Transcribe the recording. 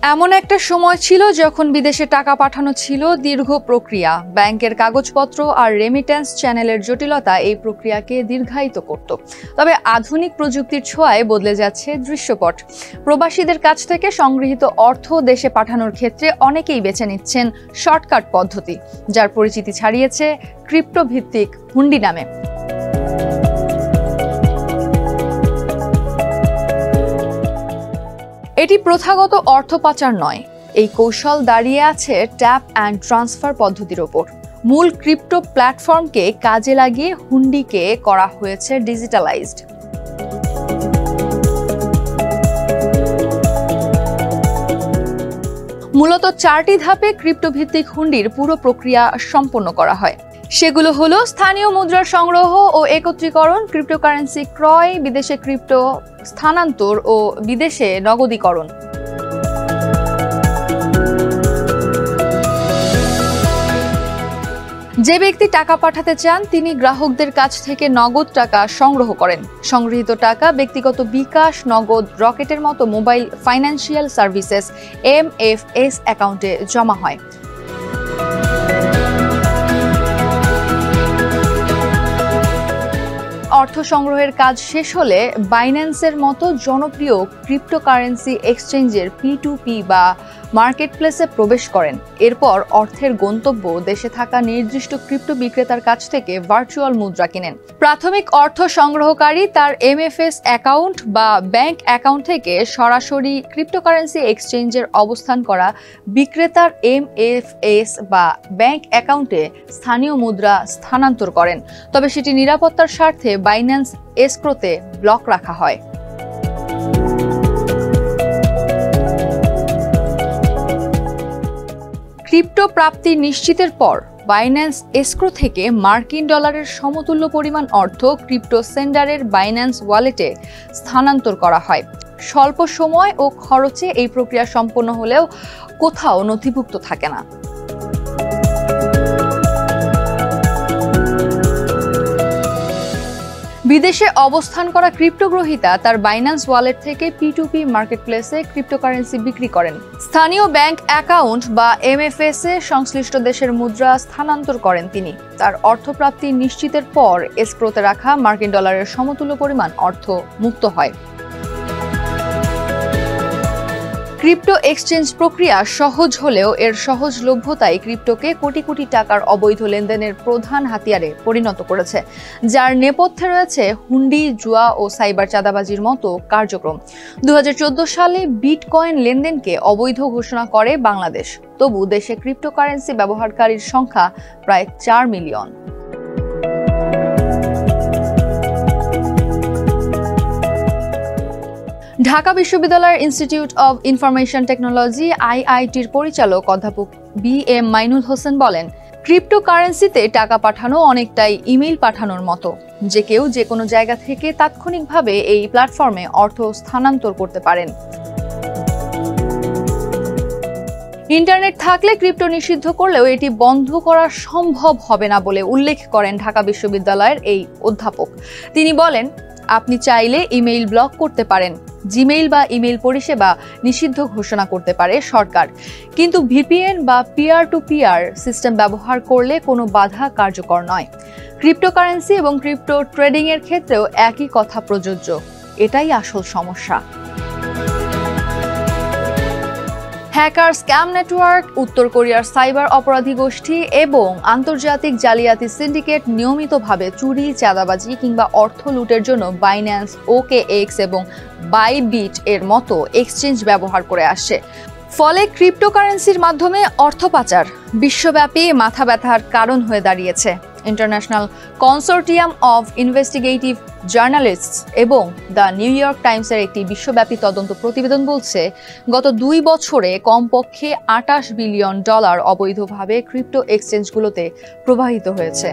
এমন একটা সময় ছিল যখন বিদেশে টাকা পাঠানো ছিল দীর্ঘ প্রক্রিয়া। ব্যাংকের কাগজপত্র আর রেমিটেন্স চ্যানেলের জটিলতা এই প্রক্রিয়াকে দীর্ঘায়িত করত। তবে আধুনিক প্রযুক্তির ছোঁয়ায় বদলে যাচ্ছে দৃশ্যপট। প্রবাসীদের কাছ থেকে সংগৃহীত অর্থ দেশে পাঠানোর ক্ষেত্রে অনেকেই বেছে নিচ্ছেন শর্টকাট পদ্ধতি, যার পরিচিতি ছাড়িয়েছে ক্রিপ্টো ভিত্তিক হুন্ডি নামে। এটি প্রথাগত অর্থ পাচার নয়, এই কৌশল দাঁড়িয়ে আছে ট্যাপ অ্যান্ড ট্রান্সফার পদ্ধতির ওপর। মূল ক্রিপ্টো প্ল্যাটফর্মকে কাজে লাগিয়ে হুন্ডিকে করা হয়েছে ডিজিটালাইজড। মূলত 4টি ধাপে ক্রিপ্টো ভিত্তিক হুন্ডির পুরো প্রক্রিয়া সম্পন্ন করা হয়। সেগুলো হলো স্থানীয় মুদ্রার সংগ্রহ ও একত্রীকরণ, ক্রিপ্টোকারেন্সি ক্রয়, বিদেশে ক্রিপ্টো স্থানান্তর ও বিদেশে নগদীকরণ। যে ব্যক্তি টাকা পাঠাতে চান তিনি গ্রাহকদের কাছ থেকে নগদ টাকা সংগ্রহ করেন। সংগৃহীত টাকা ব্যক্তিগত বিকাশ, নগদ, রকেটের মতো মোবাইল ফাইন্যান্সিয়াল সার্ভিসেস MFS অ্যাকাউন্টে জমা হয়। অর্থ সংগ্রহের কাজ শেষ হলে বাইন্যান্সের মতো জনপ্রিয় ক্রিপ্টোকারেন্সি এক্সচেঞ্জের P2P বা মার্কেটপ্লেসে প্রবেশ করেন। এরপর অর্থের গন্তব্য দেশে থাকা নির্দিষ্ট ক্রিপ্টো বিক্রেতার কাছ থেকে ভার্চুয়াল মুদ্রা কিনেন। প্রাথমিক অর্থ সংগ্রহকারী তার MFS অ্যাকাউন্ট বা ব্যাংক অ্যাকাউন্ট থেকে সরাসরি ক্রিপ্টোকারেন্সি এক্সচেঞ্জের অবস্থান করা বিক্রেতার MFS বা ব্যাংক অ্যাকাউন্টে স্থানীয় মুদ্রা স্থানান্তর করেন। তবে সেটি নিরাপত্তার স্বার্থে বাইন্যান্স এসক্রোতে ব্লক রাখা হয়। ক্রিপ্টো প্রাপ্তি নিশ্চিতের পর বাইন্যান্স এসক্রো থেকে মার্কিন ডলারের সমতুল্য পরিমাণ অর্থ ক্রিপ্টো সেন্ডারের বাইন্যান্স ওয়ালেটে স্থানান্তর করা হয়। স্বল্প সময় ও খরচে এই প্রক্রিয়া সম্পন্ন হলেও কোথাও নথিভুক্ত থাকে না। বিদেশে অবস্থান করা ক্রিপ্টো গ্রহীতা তার বাইন্যান্স ওয়ালেট থেকে P2P মার্কেটপ্লেসে ক্রিপ্টোকারেন্সি বিক্রি করেন। স্থানীয় ব্যাংক অ্যাকাউন্ট বা MFS এ সংশ্লিষ্ট দেশের মুদ্রা স্থানান্তর করেন তিনি। তার অর্থপ্রাপ্তি নিশ্চিতের পর এসক্রোতে রাখা মার্কিন ডলারের সমতুল্য পরিমাণ অর্থ মুক্ত হয়। ক্রিপ্টো এক্সচেঞ্জ প্রক্রিয়া সহজ হলেও এর সহজলভ্যতাই ক্রিপ্টোকে কোটি কোটি টাকার অবৈধ লেনদেনের প্রধান হাতিয়ারে পরিণত করেছে, যার নেপথ্যে রয়েছে হুন্ডি, জুয়া ও সাইবার চাঁদাবাজির মতো কার্যক্রম। 2014 সালে বিটকয়েন লেনদেনকে অবৈধ ঘোষণা করে বাংলাদেশ। তবু দেশে ক্রিপ্টোকারেন্সি ব্যবহারকারীর সংখ্যা প্রায় 4 মিলিয়ন। ঢাকা বিশ্ববিদ্যালয়ের ইনস্টিটিউট অব ইনফরমেশন টেকনোলজি IITর পরিচালক অধ্যাপক BM মাইনুল হোসেন বলেন, ক্রিপ্টোকারেন্সিতে টাকা পাঠানো অনেকটাই ইমেইল পাঠানোর মতো, যে কেউ যে কোনো জায়গা থেকে তাৎক্ষণিকভাবে এই প্ল্যাটফর্মে অর্থ স্থানান্তর করতে পারেন। ইন্টারনেট থাকলে ক্রিপ্টো নিষিদ্ধ করলেও এটি বন্ধ করা সম্ভব হবে না বলে উল্লেখ করেন ঢাকা বিশ্ববিদ্যালয়ের এই অধ্যাপক। তিনি বলেন, আপনি চাইলে ইমেইল ব্লক করতে পারেন, জিমেইল বা ইমেইল পরিষেবা নিষিদ্ধ ঘোষণা করতে পারে সরকার, কিন্তু VPN বা পিয়ার টু পিয়ার সিস্টেম ব্যবহার করলে কোনো বাধা কার্যকর নয়। ক্রিপ্টোকারেন্সি এবং ক্রিপ্টো ট্রেডিং এর ক্ষেত্রেও একই কথা প্রযোজ্য। এটাই আসল সমস্যা। হ্যাকার, স্ক্যাম নেটওয়ার্ক, উত্তর কোরিয়ার সাইবার অপরাধী গোষ্ঠী এবং আন্তর্জাতিক জালিয়াতি সিন্ডিকেট নিয়মিতভাবে চুরি, চাঁদাবাজি কিংবা অর্থ লুটের জন্য বাইন্যান্স, OKX এবং বাইবিট এর মতো এক্সচেঞ্জ ব্যবহার করে আসছে। ফলে ক্রিপ্টোকারেন্সির মাধ্যমে অর্থ পাচার বিশ্বব্যাপী মাথা ব্যথার কারণ হয়ে দাঁড়িয়েছে। International consortium of investigative journalists এবং দ্য নিউ ইয়র্ক টাইমসের একটি বিশ্বব্যাপী তদন্ত প্রতিবেদন বলছে, গত 2 বছরে কমপক্ষে $28 বিলিয়ন অবৈধভাবে ক্রিপ্টো এক্সচেঞ্জগুলোতে প্রবাহিত হয়েছে।